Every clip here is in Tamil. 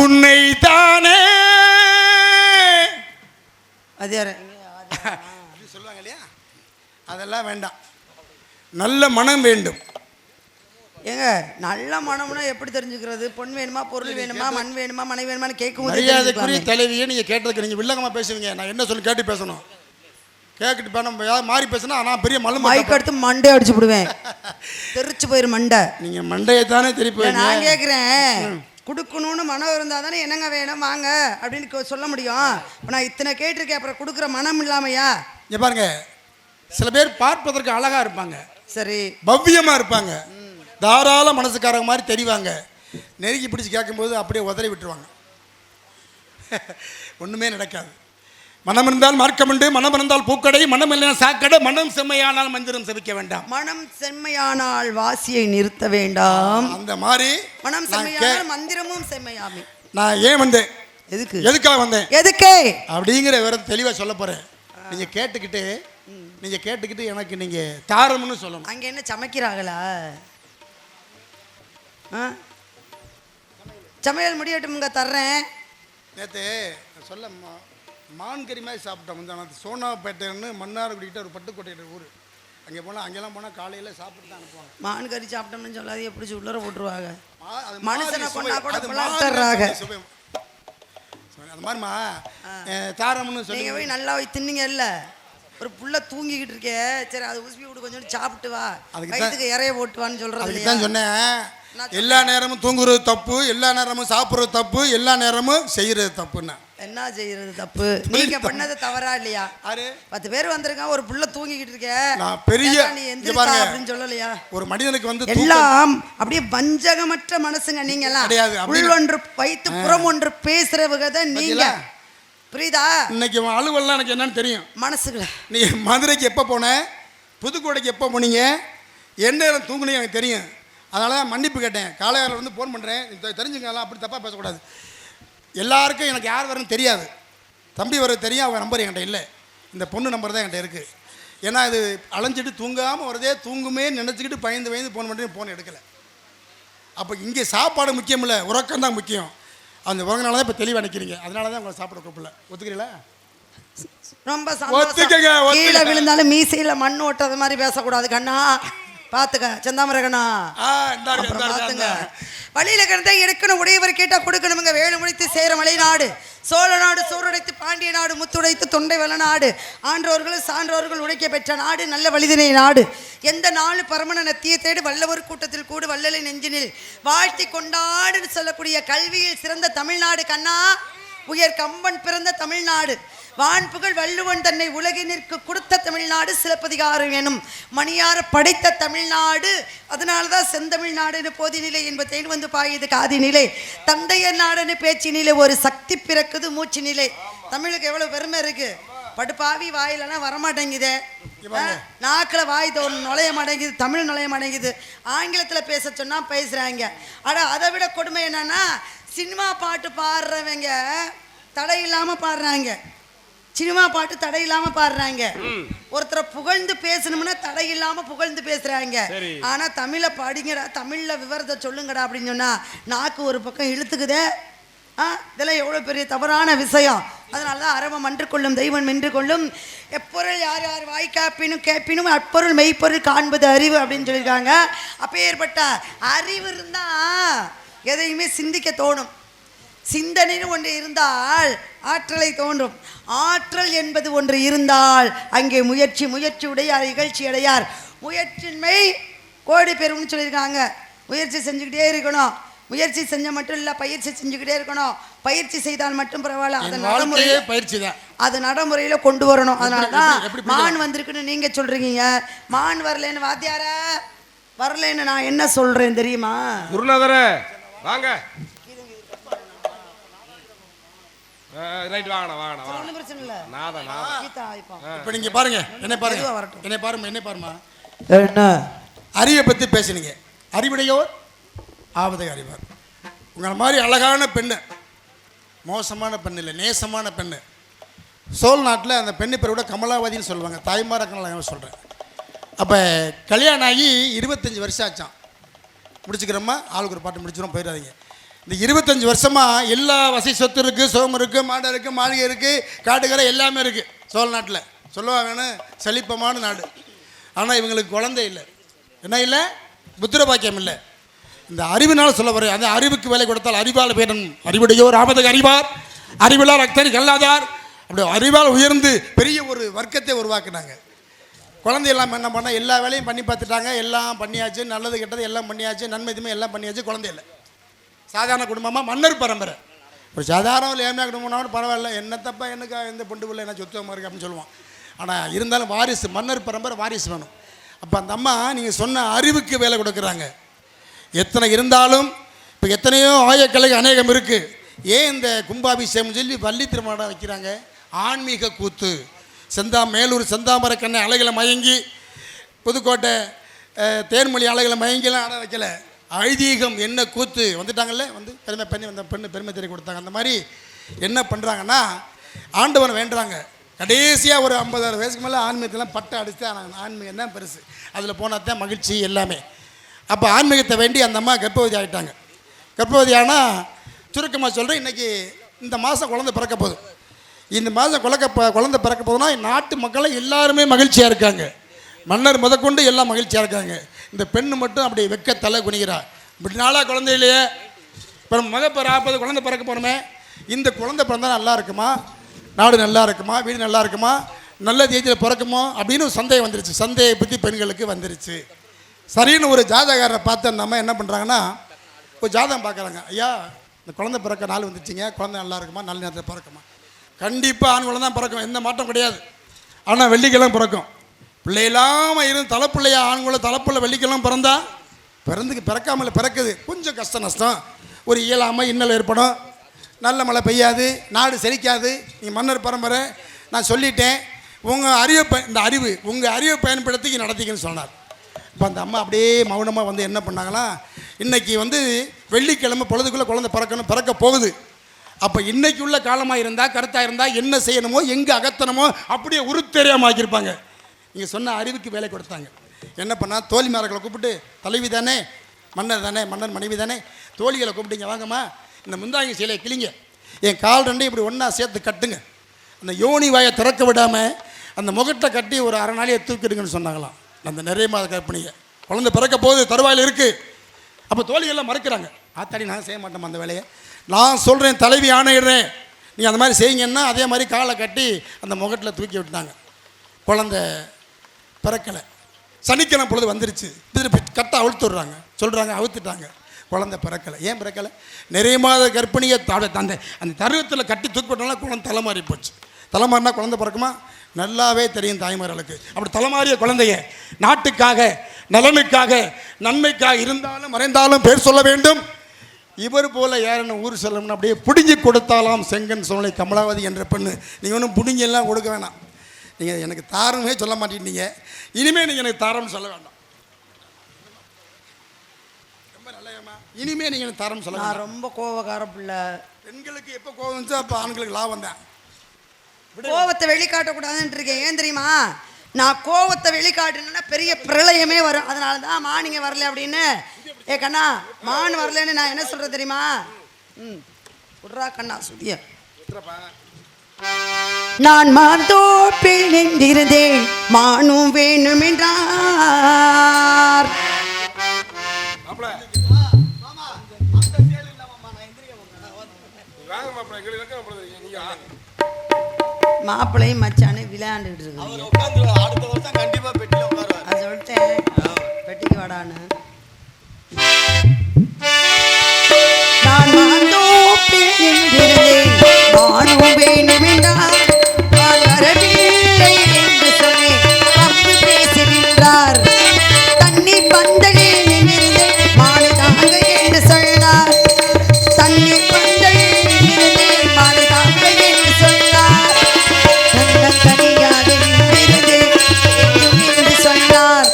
உன்னை தானே அது யாரு சொல்லுவாங்க இல்லையா, அதெல்லாம் வேண்டாம். நல்ல மனம் வேண்டும். ஏங்க நல்ல மனம்னா எப்படி தெரிஞ்சுக்கிறது? பொன் வேணுமா, பொருள் வேணுமா, மண் வேணுமா, மனை வேணுமான்னு கேட்கும்போது மரியாதைக்குரிய தலைவியே நீங்கள் கேட்டதுக்கு நீங்கள் வில்லங்கமாக பேசுவீங்க. நான் என்ன சொல்லி கேட்டு பேசணும், கேட்டுட்டு பேசணும். ஏதாவது மாறி பேசினா நான் பெரிய மல்லு மைக் எடுத்து மண்டே அடிச்சு விடுவேன், தெரிச்சு போயிரு மண்டை. நீங்கள் மண்டையை தானே திருப்பி. நான் கேட்குறேன், கொடுக்கணும்னு மனம் இருந்தால் தானே என்னங்க வேணும் வாங்க அப்படின்னு சொல்ல முடியும். இப்போ நான் இத்தனை கேட்டிருக்கேன், அப்புறம் கொடுக்குற மனம் இல்லாமையா? இங்கே பாருங்க, சில பேர் பார்ப்பதற்கு அழகாக இருப்பாங்க, சரி பவ்யமாக இருப்பாங்க, தாராள மனசுக்காரங்க மாதிரி தெரிவாங்க. நெருக்கி பிடிச்சி கேட்கும்போது அப்படியே உதறி விட்டுருவாங்க. ஒன்றுமே நடக்காது. மனம் இருந்தால் மார்க்கம் உண்டு, மனம் இருந்தால் பூக்கடை, மனம் இல்லைனா சாக்கடை, மனம் செம்மையானால் மந்திரம் செவிக்க வேண்டாம். மனம் செம்மையானால் வாசியை நிறுத்த வேண்டாம். அந்த மாதிரி மனம் செம்மையானால் மந்திரமும் செம்மையாமே. நான் ஏன் வந்தேன், எதுக்காக வந்தேன், எதுக்கே அப்படிங்கிற விவரத்தை தெளிவாக சொல்ல போகிறேன். நீங்கள் கேட்டுக்கிட்டு எனக்கு நீங்கள் தாரம்னு சொல்லணும். அங்கே என்ன சமைக்கிறாங்களா? சமையல் முடியட்டும்ங்க, தர்றேன். நேற்று சொல்ல மான்கறி மாதிரி சாப்பிட்டோம். வந்து சோனாப்பேட்டைன்னு மன்னார்குடிக்கிட்ட ஒரு பட்டுக்கோட்டை ஊர், அங்கே போனால் அங்கெல்லாம் போனால் காலையில் சாப்பிட்டு தான் அனுப்புவாங்க. மான் கறி சாப்பிட்டோம்னு சொல்லாது, எப்படி உள்ளர போட்டுருவாங்க. மனுஷனை கொண்டா கூட தர்றாங்க. அது மாதிரிமா தாரம்னு சொல்லி நீங்கள் போய் நல்லா தின்னீங்க இல்லை, ஒரு புள்ள தூங்கிக்கிட்டு இருக்கே, சரி அது உசுப்பி விட்டு கொஞ்சம் சாப்பிட்டு வா, அதுக்கு இறைய போட்டுவான்னு சொல்கிறது. அதுக்கு தான் சொன்னேன், எல்லா நேரமும் தூங்குறது தப்பு, எல்லா நேரமும் சாப்பிட்றது தப்பு, எல்லா நேரமும் செய்கிறது தப்புன்னா. என்ன செய்யறது தப்பு? நீங்க பண்ணது தவறா இல்லையா? 10 பேர் வந்திருக்கான், ஒரு புள்ள தூங்கிக்கிட்டு இருக்க, நான் பெரிய நீ எந்திரிப்பா அப்படின்னு சொல்லலையா? ஒரு மனிதனுக்கு வந்து எல்லாம் அப்படியே வஞ்சகமற்ற மனசுங்க நீங்க எல்லாம். உள் ஒன்று வைத்து புறம் ஒன்று பேசுறவங்க தான் நீங்க, புரியுதா? இன்னைக்கு அலுவலாம் எனக்கு என்னன்னு தெரியும் மனசுக்குள்ள. நீ மதுரைக்கு எப்போ போன, புதுக்கோட்டைக்கு எப்போ போனீங்க, என்ன தூங்குனீங்க எனக்கு தெரியும். அதனால தான் மன்னிப்பு கேட்டேன். காலையாரில் வந்து ஃபோன் பண்ணுறேன், தெரிஞ்சுக்கலாம், அப்படி தப்பாக பேசக்கூடாது. எல்லாருக்கும் எனக்கு யார் வரணும்னு தெரியாது. தம்பி வர தெரியும், அவங்க நம்பர் என்கிட்ட இல்லை, இந்த பொண்ணு நம்பர் தான் என்கிட்ட இருக்குது. ஏன்னா இது அலைஞ்சிட்டு தூங்காமல் வரதே, தூங்குமே நினச்சிக்கிட்டு பயந்து ஃபோன் பண்ணுறேன், ஃபோன் எடுக்கலை. அப்போ இங்கே சாப்பாடு முக்கியம் இல்லை, உறக்கம் தான் முக்கியம். அந்த உறங்கனால தான் இப்போ தெளிவாக நிற்கிறீங்க, அதனால தான் உங்களை சாப்பிட கூப்பிடல. ஒத்துக்கிறீங்களா? ரொம்ப சந்தோஷம். கீழே விழுந்தாலும் மீசையில் மண் ஓட்டுறது மாதிரி பேசக்கூடாது கண்ணா, பார்த்துக்க செந்தாமரகண்ணா, பார்த்துங்க. வழியில் கிடந்த எடுக்கணும், உடையவர் கேட்டால் கொடுக்கணுங்க. வேலை முடித்து சேர மலைநாடு, சோழ நாடு, சோறுடைத்து பாண்டிய நாடு, முத்துடைத்து தொண்டை வள நாடு, ஆன்றோர்கள் சான்றோர்கள் உடைக்க பெற்ற நாடு, நல்ல வழிதினை நாடு. எந்த நாள் பரமன நத்திய தேடு வல்லவர் கூட்டத்தில் கூடு வல்லலை நெஞ்சினில் வாழ்த்தி கொண்டாடுன்னு சொல்லக்கூடிய கல்வியில் சிறந்த தமிழ்நாடு கண்ணா, உயர் கம்பன் பிறந்த தமிழ்நாடு, வான்புகழ் வள்ளுவன் தன்னை உலகினிற்கு கொடுத்த தமிழ்நாடு, சிலப்பதிகாரம் எனும் மணியார படைத்த தமிழ்நாடு. அதனால தான் செந்தமிழ்நாடுன்னு போதினிலை என்பதேன் வந்து பாயுது காதினிலை, தந்தையர் நாடுன்னு பேச்சினிலை, ஒரு சக்தி பிறக்குது மூச்சு நிலை. தமிழுக்கு எவ்வளோ பெருமை இருக்கு. படுப்பாவி வாயிலெல்லாம் வரமாட்டேங்குது, நாக்கில் வாய் நுழைய மாட்டேங்குது, தமிழ் நுழைய மாட்டேங்குது. ஆங்கிலத்தில் பேச சொன்னால் பேசுகிறாங்க. ஆனால் அதை விட கொடுமை என்னன்னா, சினிமா பாட்டு பாடுறவங்க தடை இல்லாமல் பாடுறாங்க, சினிமா பாட்டு தடை இல்லாம பாடுறாங்க. ஒருத்தரை புகழ்ந்து பேசணும்னா தடை இல்லாம புகழ்ந்து பேசுறாங்க. ஆனா தமிழை பாடிங்கடா, தமிழ்ல விவரத்தை சொல்லுங்கடா அப்படின்னு சொன்னா நாக்கு ஒரு பக்கம் இழுத்துக்குதே. இதெல்லாம் எவ்வளவு பெரிய தவறான விஷயம். அதனாலதான் அறவம் அன்று கொள்ளும் தெய்வம் மென்று கொள்ளும், எப்பொருள் யார் யார் வாய்க்காப்பினும் கேட்பினும் அப்பொருள் மெய்ப்பொருள் காண்பது அறிவு அப்படின்னு சொல்லியிருக்காங்க. அப்பேற்பட்ட அறிவு இருந்தா எதையுமே சிந்திக்க தோணும். சிந்தனைன்னு ஒன்று இருந்தால் ஆற்றலை தோன்றும். ஆற்றல் என்பது ஒன்று இருந்தால் அங்கே முயற்சி உடையார் இகழ்ச்சி அடையார். முயற்சின்மை கோடி பெறும்னு சொல்லியிருக்காங்க. முயற்சி செஞ்சுக்கிட்டே இருக்கணும். முயற்சி செஞ்ச மட்டும் இல்லை, பயிற்சி செஞ்சுக்கிட்டே இருக்கணும். பயிற்சி செய்தால் மட்டும் பரவாயில்ல, அது நடைமுறையில் கொண்டு வரணும். அதனால தான் மான் வந்திருக்குன்னு நீங்க சொல்றீங்க. மான் வரலன்னு வாத்தியார வரலன்னு நான் என்ன சொல்றேன் தெரியுமா? குருநாதர வாங்க, ரைட் வாங்கடா வாங்கடா வாங்க. ஒண்ணும் பிரச்சனை இல்ல. இப்போ நீங்க பாருங்க, என்ன பாருமா, என்ன அறிவை பத்தி பேசுனீங்க. அறிவுடையோர் ஆபத்தை அறிவார். உங்களை மாதிரி அழகான பெண்ணு, மோசமான பெண் இல்லை, நேசமான பெண்ணு. சோழ நாட்டில் அந்த பெண்ணு பேர் கூட கமலாவதின்னு சொல்லுவாங்க. தாய்மாரக்கெல்லாம் சொல்கிறேன். அப்போ கல்யாணம் ஆகி 25 வருஷம் ஆச்சான். முடிச்சுக்கிறோமா, ஆளுக்கு ஒரு பாட்டு முடிச்சிடும், போயிடாதீங்க. இந்த 25 வருஷமாக எல்லா வசதி சொத்து இருக்குது, சோகம் இருக்குது, மாடு இருக்குது, மாளிகை இருக்குது, காட்டுக்கரை எல்லாமே இருக்குது சோழ நாட்டில். சொல்லுவா வேணும் செழிப்பமான நாடு. ஆனால் இவங்களுக்கு குழந்தை இல்லை. என்ன இல்லை? புத்திர பாக்கியம் இல்லை. இந்த அறிவினால் சொல்ல வர அந்த அறிவுக்கு வேலை கொடுத்தால் அறிவால் பேரன் அறிவுடையோர் ஆபத்துக்கு அறிவார் அறிவிலார் அக்தரி கல்லாதார். அப்படி அறிவால் உயர்ந்து பெரிய ஒரு வர்க்கத்தை உருவாக்குனாங்க. குழந்தை எல்லாம் என்ன பண்ணால் எல்லா வேலையும் பண்ணி பார்த்துட்டாங்க. எல்லாம் பண்ணியாச்சு, நல்லது கெட்டது எல்லாம் பண்ணியாச்சு, நன்மை இதுமே எல்லாம் பண்ணியாச்சு, குழந்தை இல்லை. சாதாரண குடும்பமாக மன்னர் பரம்பரை. ஒரு சாதாரண ஏழ்மையாக குடும்பம்னாலும் பரவாயில்ல, என்ன தப்பா எனக்கு எந்த பொண்டு பிள்ளை என்ன சொத்துவமாக இருக்குது அப்படின்னு சொல்லுவான். ஆனால் இருந்தாலும் வாரிசு, மன்னர் பரம்பரை வாரிசு வேணும். அப்போ அந்த அம்மா நீங்கள் சொன்ன அறிவுக்கு வேலை கொடுக்குறாங்க. எத்தனை இருந்தாலும் இப்போ எத்தனையோ ஆயக்கலைகள் அநேகம் இருக்குது. ஏன் இந்த கும்பாபிஷேகம் சொல்லி வள்ளி திருமணம் வைக்கிறாங்க? ஆன்மீக கூத்து. மேலூர் செந்தாமரை கண்ணை அலைகளை மயங்கி, புதுக்கோட்டை தேன்மொழி அலைகளை மயங்கிலாம் ஆட வைக்கல. ஐதீகம் என்ன கூத்து வந்துட்டாங்கல்ல, வந்து பெருமை பண்ணி வந்த பெண்ணு பெருமை தெரிய கொடுத்தாங்க. அந்த மாதிரி என்ன பண்ணுறாங்கன்னா ஆண்டவனை வேண்டுறாங்க. கடைசியாக ஒரு 50 வயசுக்கு மேலே ஆன்மீகத்தெல்லாம் பட்டை அடித்து ஆன்மீகம் தான் பெருசு, அதில் போனால் தான் மகிழ்ச்சி எல்லாமே. அப்போ ஆன்மீகத்தை வேண்டி அந்த அம்மா கர்ப்பவதி ஆகிட்டாங்க. கர்ப்பவதி ஆனால் சுருக்கமாக சொல்கிறேன், இன்றைக்கி இந்த மாதம் குழந்தை பிறக்க போகுது. இந்த மாதம் குழந்தை பிறக்க போகுதுன்னா நாட்டு மக்களை எல்லாருமே மகிழ்ச்சியாக இருக்காங்க. மன்னர் முதற்கொண்டு எல்லாம் மகிழ்ச்சியாக இருக்காங்க. இந்த பெண்ணு மட்டும் அப்படி வெக்க தலை குனிகிறா. இப்படி நாளாக குழந்தை இல்லையே, இப்போ முதல் 40 குழந்தை பிறக்க போகிறோமே, இந்த குழந்தை பிறந்தால் நல்லா இருக்குமா, நாடு நல்லா இருக்குமா, வீடு நல்லா இருக்குமா, நல்ல தேதியில் பிறக்குமோ அப்படின்னு ஒரு சந்தேகம் வந்துருச்சு. சந்தேகம் பற்றி பெண்களுக்கு வந்துருச்சு. சரின்னு ஒரு ஜாதகாரரை பார்த்து அந்த அம்மா என்ன பண்ணுறாங்கன்னா ஒரு ஜாதகம் பார்க்குறாங்க. ஐயா, இந்த குழந்தை பிறக்க நாள் வந்துருச்சிங்க, குழந்தை நல்லா இருக்குமா, நல்ல நேரத்தில் பிறக்குமா? கண்டிப்பாக ஆண் குழந்தை தான் பிறக்கும், எந்த மாற்றம் கிடையாது. ஆனால் வெள்ளிக்கிழமை பிறக்கும். பிள்ளை இல்லாமல் இருந்து தலைப்பிள்ளையா ஆண்குள்ள தலைப்பிள்ளை வெள்ளிக்கிழமை பிறந்தா பிறக்காமல் பிறக்குது. கொஞ்சம் கஷ்ட நஷ்டம், ஒரு இயலாமை இன்னல் ஏற்படும், நல்ல மழை பெய்யாது, நாடு செழிக்காது. நீங்கள் மன்னர் பரம்பரை, நான் சொல்லிட்டேன், உங்கள் அறிவை பயன்படுத்தி நடத்திக்கன்னு சொன்னார். இப்போ அந்த அம்மா அப்படியே மௌனமாக வந்து என்ன பண்ணாங்களா, இன்றைக்கி வந்து வெள்ளிக்கிழமை பொழுதுக்குள்ளே குழந்தை பிறக்க போகுது. அப்போ இன்றைக்கி உள்ள காலமாக இருந்தால் கருத்தாக இருந்தால் என்ன செய்யணுமோ எங்கே அகத்தனமோ அப்படியே உருத்தெரியாமல் ஆக்கியிருப்பாங்க. நீங்கள் சொன்ன அறிவுக்கு வேலை கொடுத்தாங்க. என்ன பண்ணால் தோழிமார்களை கூப்பிட்டு, தலைவி தானே, மன்னர் தானே, மன்னர் மனைவி தானே, தோழிகளை கூப்பிட்டீங்க, வாங்கம்மா இந்த முந்தாங்கி சீலையை கிளிங்க, என் கால் ரெண்டையும் இப்படி ஒன்றா சேர்த்து கட்டுங்க, அந்த யோனி வாயை திறக்க விடாமல் அந்த முகட்டை கட்டி ஒரு அரை நாளையை தூக்கிடுங்கன்னு சொன்னாங்களாம். அந்த நிறைய மாத கற்பிணிங்க குழந்தை பிறக்க போது தருவாயில் இருக்குது. அப்போ தோழிகள்லாம் மறுக்கிறாங்க. ஆத்தாடி நான் செய்ய மாட்டோம் அந்த வேலையை, நான் சொல்கிறேன், தலைவி ஆணையிடுறேன், நீங்கள் அந்த மாதிரி செய்யுங்கன்னா அதே மாதிரி காலை கட்டி அந்த முகட்டில் தூக்கி விட்டாங்க. குழந்தை பிறக்கலை. சனிக்கிழமை பொழுது வந்துருச்சு, திருப்பி கட்டை அவுழ்த்து விட்றாங்க, சொல்கிறாங்க அவுத்துட்டாங்க, குழந்தை பிறக்கலை. ஏன் பிறக்கலை? நிறைய மாத கர்ப்பிணியை அந்த தருவத்தில் கட்டி தூக்கிவிட்டோம்னா குழந்தை தலைமாறி போச்சு. தலைமாறினா குழந்தை பிறக்குமா? நல்லாவே தெரியும் தாய்மார்களுக்கு. அப்படி தலைமாறிய குழந்தைய நாட்டுக்காக, நலனுக்காக, நன்மைக்காக இருந்தாலும் மறைந்தாலும் பேர் சொல்ல வேண்டும். இவர் போல யாருன்னு ஊர் சொல்லணும்னு அப்படியே பிடுங்கி கொடுத்தாலாம் செங்கன் சோலை கமலாவதி என்ற பெண்ணு. நீங்கள் ஒன்றும் பிடுங்கெல்லாம் கொடுக்க வேணாம். நீங்கள் எனக்கு தாரமே சொல்ல மாட்டேங்க, இனிமேல் நீங்கள் எனக்கு தாரம்னு சொல்ல வேண்டாம். ரொம்ப நல்லமா, இனிமேல் நீங்கள் எனக்கு தாரம் சொல்ல. நான் ரொம்ப கோவக்கார பிள்ளை. பெண்களுக்கு எப்போ கோவம் வந்துச்சோ அப்போ ஆண்களுக்கு லாபம் தான். கோவத்தை வெளிக்காட்டக்கூடாதுன்னு இருக்கேன். ஏன் தெரியுமா? நான் கோவத்தை வெளிக்காட்டுனா பெரிய பிரளயமே வரும். அதனால தான் மானிங்க வரல அப்படின்னு. ஏ கண்ணா, மான் வரலன்னு நான் என்ன சொல்கிறது தெரியுமா? விட்றா கண்ணா சுதிய. நான் மாந்தோப்பில் நின்றிருந்தேன், மானும் வேணும் என்றார். மாப்பிள்ளையும் மச்சானு விளையாண்டுட்டு இருக்கு. அது சொல்லிட்டேன், பெட்டிக்கு வாடான்னு. நான் மாந்தோப்பில் நின்றிருந்தேன், மானும் வேணும் என்றார். வரவில்லை என்று சொல்லி தப்பு பேசுகின்றார். தண்ணீர் பந்தலில் நின்றிருந்தேன், மானு தாங்க என்று சொன்னார். தண்ணீர் பந்தலில் நின்றிருந்தேன், மானு தாங்க என்று சொன்னார். தனியாக நின்றிருந்தேன் என்று சொன்னார்.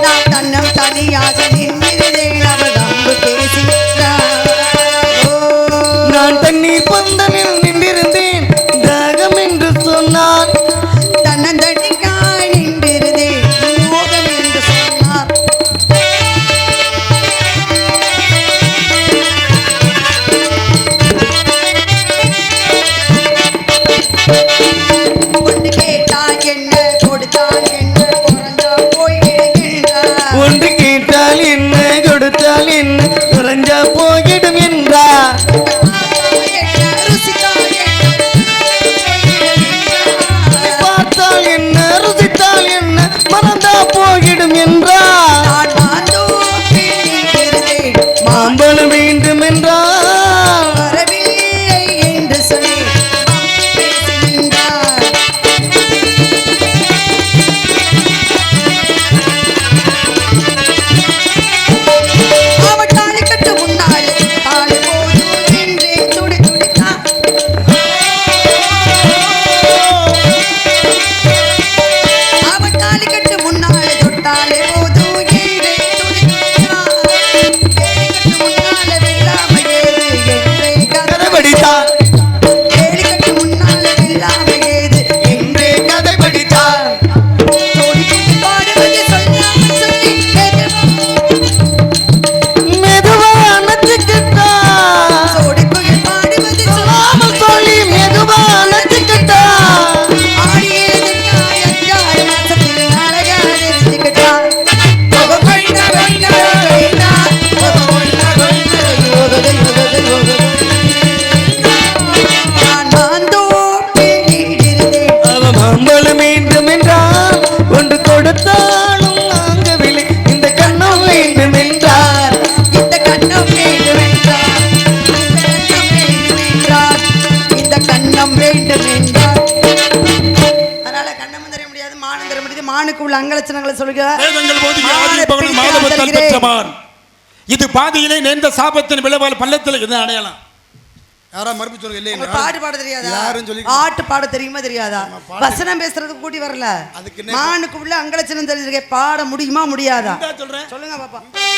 நான் தன்னம் தனியாக நின்றிருந்தேன், அவள் அம்பு பேசுகிறார். நான் தண்ணீர் பந்தலில் நின்றிருந்தேன், தாகம் என்று சொன்னார். தன்னந்தனிக்காய் நின்றிருந்தேன், மோகம் என்று சொன்னார். மானுக்கு உள்ள அங்கலட்சணங்களை சொல்லுங்க. வேதங்கள் போதிக்க ஆதி பகவான் மாதவத்தால் பெற்றமான். இது பாதியிலே நேர்ந்த சாபத்தின் விளைவால் பள்ளத்தில் இது அடையலாம். யாரா மறுப்பு சொல்லுங்க இல்லையா? பாட்டு பாட தெரியாதா? யாரும் சொல்லி ஆட்டு பாட தெரியுமா தெரியாதா? வசனம் பேசுறதுக்கு கூட்டி வரல. மானுக்கு உள்ள அங்கலட்சணம் தெரிஞ்சிருக்கே, பாட முடியுமா முடியாதா? சொல்றேன் சொல்லுங்க பாப்பா.